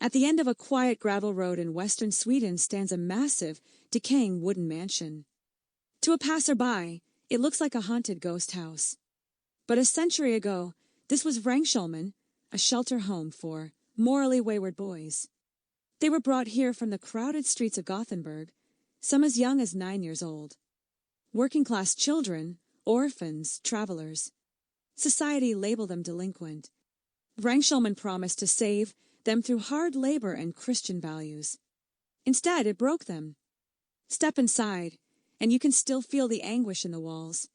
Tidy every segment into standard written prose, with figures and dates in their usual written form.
At the end of a quiet gravel road in western Sweden stands a massive, decaying wooden mansion. To a passerby, it looks like a haunted ghost house. But a century ago, this was Vrångsholmen, a shelter home for morally wayward boys. They were brought here from the crowded streets of Gothenburg, some as young as 9 years old. Working-class children, orphans, travelers. Society labeled them delinquent. Vrångsholmen promised to save them through hard labor and Christian values. Instead, it broke them. Step inside, and you can still feel the anguish in the walls.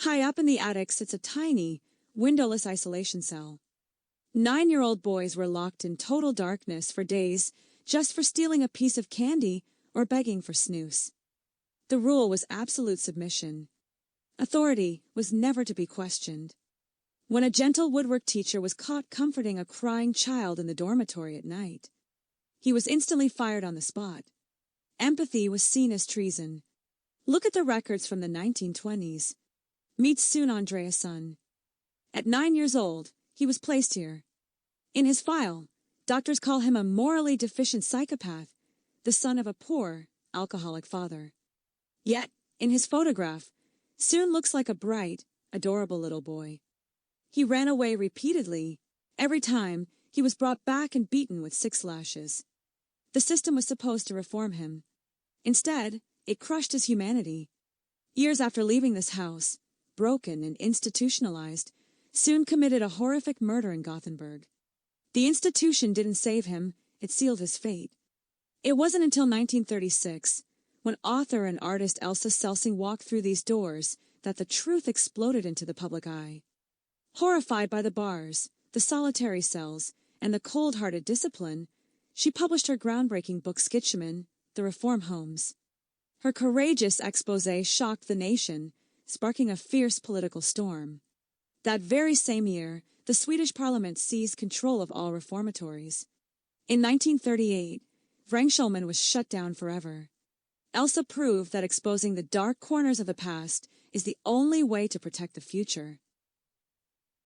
High up in the attic sits a tiny, windowless isolation cell. 9-year-old boys were locked in total darkness for days just for stealing a piece of candy or begging for snus. The rule was absolute submission. Authority was never to be questioned. When a gentle woodwork teacher was caught comforting a crying child in the dormitory at night, he was instantly fired on the spot. Empathy was seen as treason. Look at the records from the 1920s. Meet Sune Andreasson. At 9 years old, he was placed here. In his file, doctors call him a morally deficient psychopath, the son of a poor, alcoholic father. Yet, in his photograph, Sune looks like a bright, adorable little boy. He ran away repeatedly. Every time, he was brought back and beaten with 6 lashes. The system was supposed to reform him. Instead, it crushed his humanity. Years after leaving this house, broken and institutionalized, Sune committed a horrific murder in Gothenburg. The institution didn't save him, it sealed his fate. It wasn't until 1936, when author and artist Elsa Celsing walked through these doors, that the truth exploded into the public eye. Horrified by the bars, the solitary cells, and the cold-hearted discipline, she published her groundbreaking book Skitchaman, The Reform Homes. Her courageous exposé shocked the nation, sparking a fierce political storm. That very same year, the Swedish parliament seized control of all reformatories. In 1938, Vrångsholmen was shut down forever. Elsa proved that exposing the dark corners of the past is the only way to protect the future.